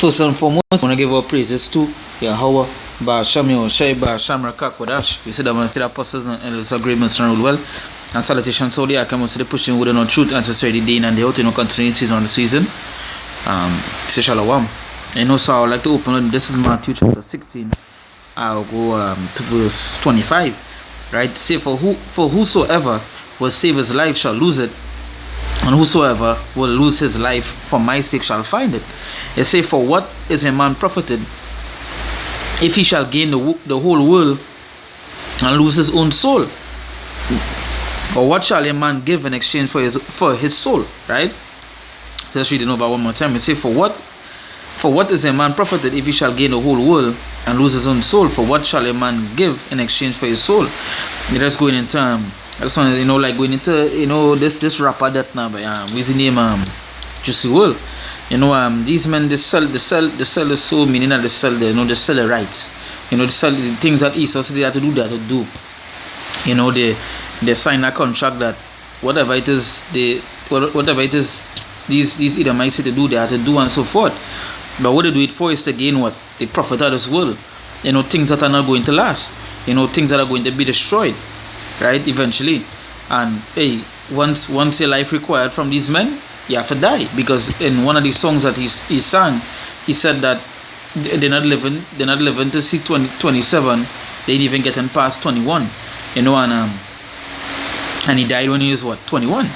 First and foremost, I want to give our praises to Yahweh, Shamio, Shaiba, Shamra Kakwadash. We said that when the apostles and elders agreements rule well. And salutations to the Akamus, the pushing with no truth and sincerity, Dean and the out, continuities on the season. Say Shalom. And also, I would like to open up, this is Matthew chapter 16. I'll go to verse 25. Right? Say, for whosoever will save his life shall lose it, and whosoever will lose his life for my sake shall find it. It say, for what is a man profited if he shall gain the whole world and lose his own soul? Or what shall a man give in exchange for his soul? Right? So let's read it over one more time. It say, for what is a man profited if he shall gain the whole world and lose his own soul? For what shall a man give in exchange for his soul? Let's go into I just want to, like going into, this rapper that now, what's his name, Juicy WRLD. These men, they sell the soul, meaning that they sell the rights. They sell the things that Esau they have to do, they have to do. They sign a contract that whatever it is, these Edomites say to do, they have to do and so forth. But what they do it for is to gain what? The profit of this world. Things that are not going to last. Things that are going to be destroyed. Right, eventually. And hey, once your life required from these men, you have to die. Because in one of the songs that he sang, he said that they're not living to see 27, they ain't even getting past 21. And he died when he was 21.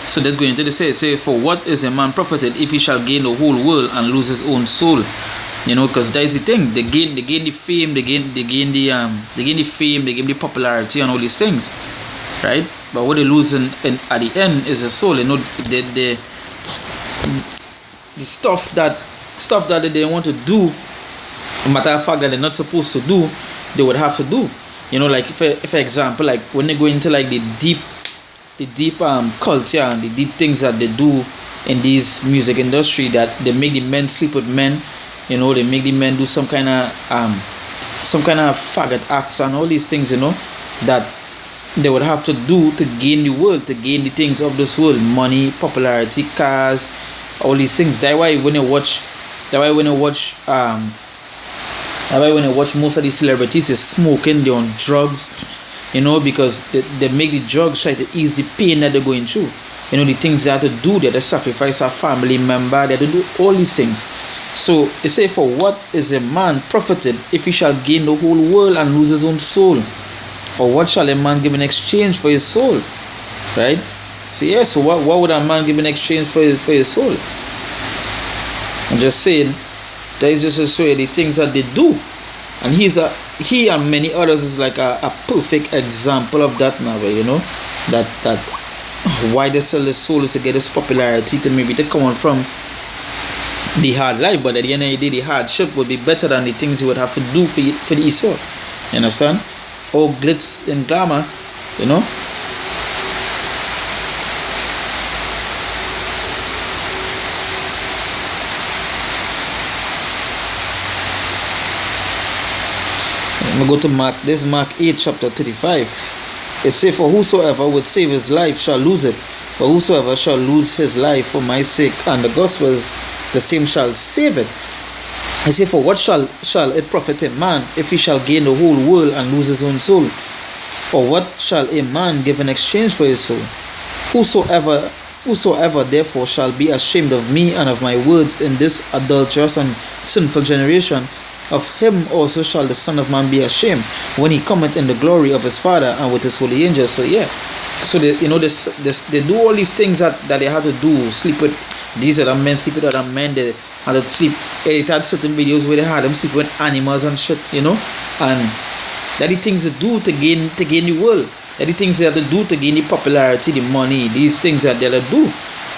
So let's go into the say, for what is a man profited if he shall gain the whole world and lose his own soul? Because that is the thing. They gain the fame, they gain the popularity and all these things, right? But what they lose at the end is the soul. The stuff that they want to do, no matter the fact that they're not supposed to do, they would have to do. Like for example, like when they go into like the deep culture and the deep things that they do in this music industry, that they make the men sleep with men. They make the men do some kind of faggot acts and all these things, that they would have to do to gain the world, to gain the things of this world, money, popularity, cars, all these things. That's why when you watch most of these celebrities, they're smoking, they're on drugs, because they make the drugs try to ease the pain that they're going through. The things they have to do, they have to sacrifice a family member, they have to do all these things. So it say, for what is a man profited if he shall gain the whole world and lose his own soul? Or what shall a man give in exchange for his soul? Right? So what would a man give in exchange for his soul? I'm just saying, that is just to show you the things that they do. And he and many others is like a perfect example of that now, that why they sell the soul is to get this popularity, to maybe they come on from the hard life, but at the end of the day, the hardship would be better than the things you would have to do for the Esau. You understand? All glitz and glamour, I'm going to go to Mark. This is Mark 8, chapter 35. It says, for whosoever would save his life shall lose it, but whosoever shall lose his life for my sake and the gospel's, the same shall save it. I say, for what shall it profit a man if he shall gain the whole world and lose his own soul? Or what shall a man give in exchange for his soul? Whosoever therefore shall be ashamed of me and of my words in this adulterous and sinful generation, of him also shall the Son of Man be ashamed when he cometh in the glory of his Father and with his holy angels. So yeah, so they do all these things that they have to do. Sleep with these other men, sleep with other men. They had to sleep. It had certain videos where they had them sleep with animals and shit, and that the things they do to gain the world. That the things they have to do to gain the popularity, the money. These things that they have to do.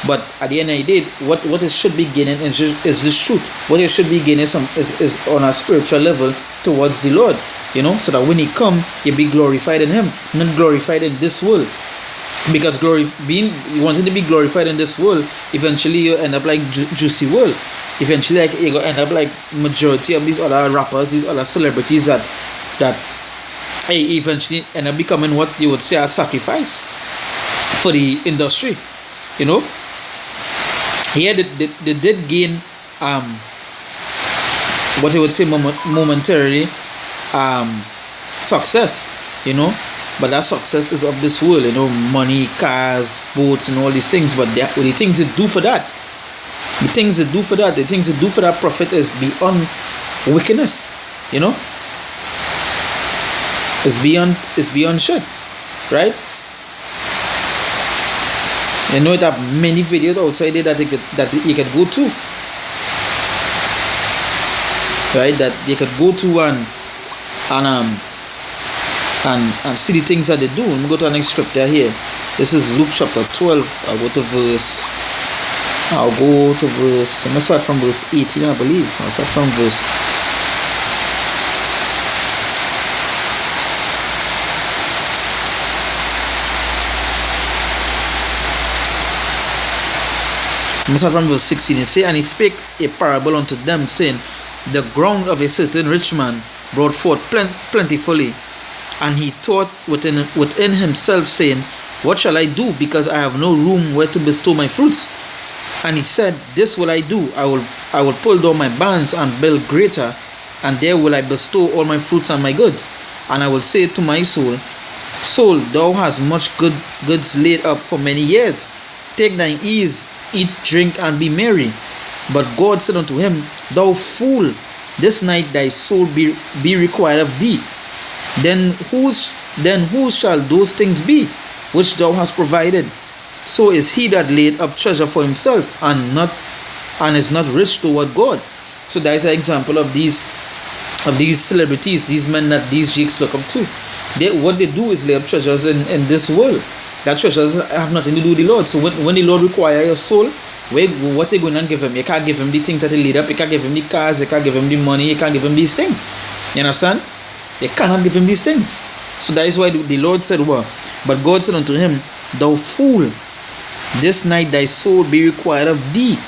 But at the end of the day, what it should be gaining is this truth. What it should be gaining is on a spiritual level towards the Lord, so that when he come, you be glorified in him, not glorified in this world. Because you wanted to be glorified in this world, eventually you end up like Juicy WRLD. Eventually, like you go end up like majority of these other rappers, these other celebrities that eventually end up becoming what you would say a sacrifice for the industry. Here they did gain what you would say momentarily success, you know. But that success is of this world, you know, money, cars, boats, and all these things. But the things they do for that, the things they do for that, the things they do for that profit is beyond wickedness, you know. It's beyond shit, right? You know, it have many videos outside there that you could go to, right? That you could go to and see the things that they do. Let me go to the next scripture here. This is Luke chapter 12. I'll go to verse. I'm gonna start from verse 18, I believe. I'll start from verse. From verse 16, it says, and he spake a parable unto them, saying, the ground of a certain rich man brought forth plentifully, and he thought within himself, saying, what shall I do, because I have no room where to bestow my fruits? And he said, this will I do, I will pull down my barns and build greater, and there will I bestow all my fruits and my goods. And I will say to my soul, soul, thou hast much goods laid up for many years. Take thine ease, eat, drink, and be merry. But God said unto him, thou fool, this night thy soul be required of thee. Then whose shall those things be which thou hast provided? So is he that laid up treasure for himself, and is not rich toward God. So that is an example of these celebrities, these men that these jakes look up to. What they do is lay up treasures in this world. That treasures have nothing to do with the Lord. So when the Lord requires your soul, what are you going to give him? You can't give him the things that he laid up. You can't give him the cars. You can't give him the money. You can't give him these things. You understand? You cannot give him these things. So that is why the Lord said, well, but God said unto him, thou fool, this night thy soul be required of thee.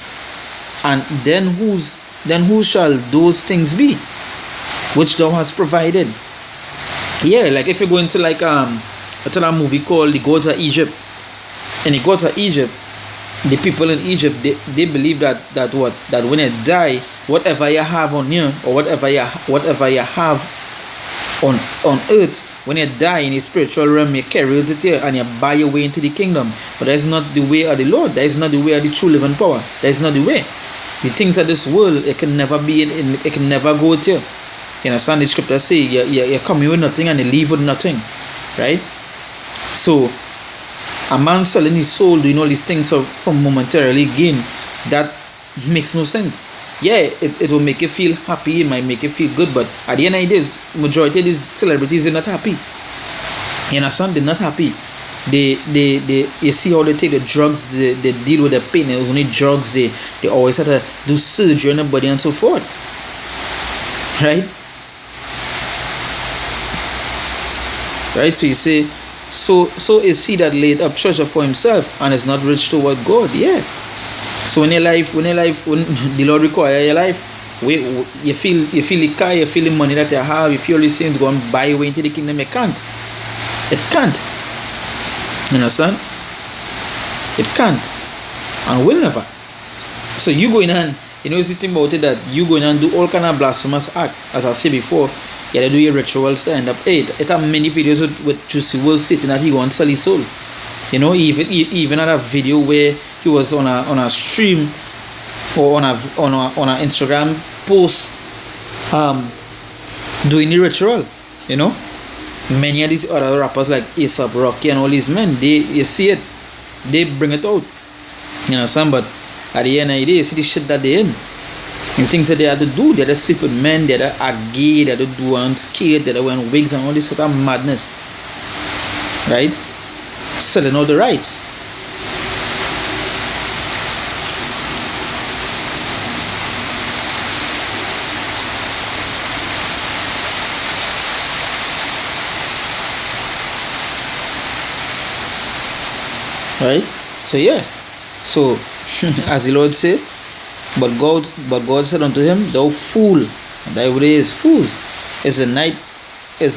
And then who shall those things be which thou hast provided? Yeah, like if you go into like a movie called The Gods of Egypt. In The Gods of Egypt, the people in Egypt, they believe that when you die, whatever you have on you, or whatever you have on earth, when you die in the spiritual realm, you carry it there and you buy your way into the kingdom. But that is not the way of the Lord. That is not the way of the true living power. That is not the way. The things of this world, it can never be it can never go with you. You understand? The scripture say you come here with nothing and you leave with nothing, right? So a man selling his soul, doing all these things for momentarily gain, that makes no sense. Yeah, it will make you feel happy, it might make you feel good, but at the end of the day, majority of these celebrities are not happy. You understand? They're not happy. They you see how they take the drugs, they deal with the pain. It was only drugs. They always have to do surgery on the body and so forth, right? So you say, so is he that laid up treasure for himself and is not rich toward God? Yeah. So when the Lord requires your life, you feel the car, you feel the money that you have, you feel these things, go and buy your way into the kingdom. It can't. You understand? It can't and will never. So you go in and, you know, the thing about it, that you go in and do all kind of blasphemous act, as I said before. You gotta do your rituals to end up. It have many videos with Juicy WRLD stating that he wants to sell his soul. You know, even had a video where he was on a stream or on a Instagram post doing the ritual. You know, many of these other rappers like A$AP Rocky and all these men, you see it, they bring it out. You know, but at the end of the day, you see the shit that they're in. And things that they had to do, they had to sleep with men, they had to act gay, they had to do unscared, they had to wear wigs and all this sort of madness. Right? Selling all the rights. Right? So yeah. So as the Lord said, but God said unto him, thou fool, thy way is fools. This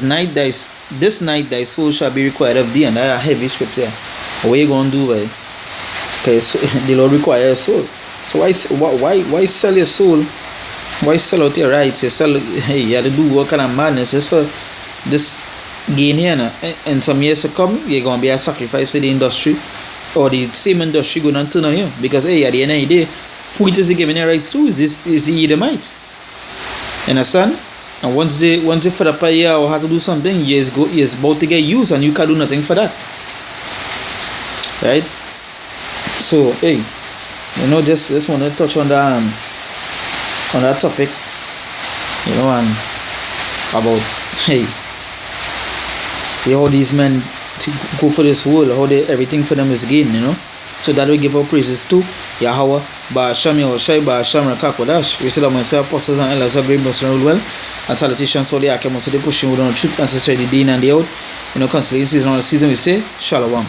night thy soul shall be required of thee. And that is a heavy scripture. What are you going to do, right? Okay, so the Lord requires your soul. So why sell your soul Why sell out your rights? You sell, hey, you have to do what kind of madness just for this gain here. No? In some years to come, you're going to be a sacrifice for the industry, or the same industry going to turn on you. Because, hey, at the end of the day, who it is giving their rights to is the Edomites. Understand? And once they fed up a year or have to do something, he is about to get used and you can do nothing for that. Right? So, hey, you know, just want to touch on that topic, you know, and about, hey, how these men go for this world, how everything for them is gain, you know. So that we give our praises to Yahweh, Ba'asham Yahushai, Ba'asham Rakakodash. We said that myself, apostles and elders of great mercy and well. And salutations to the Akim, to the pushing with on the truth, and to the day in and the out. You know, constantly season on the season, we say, Shalom.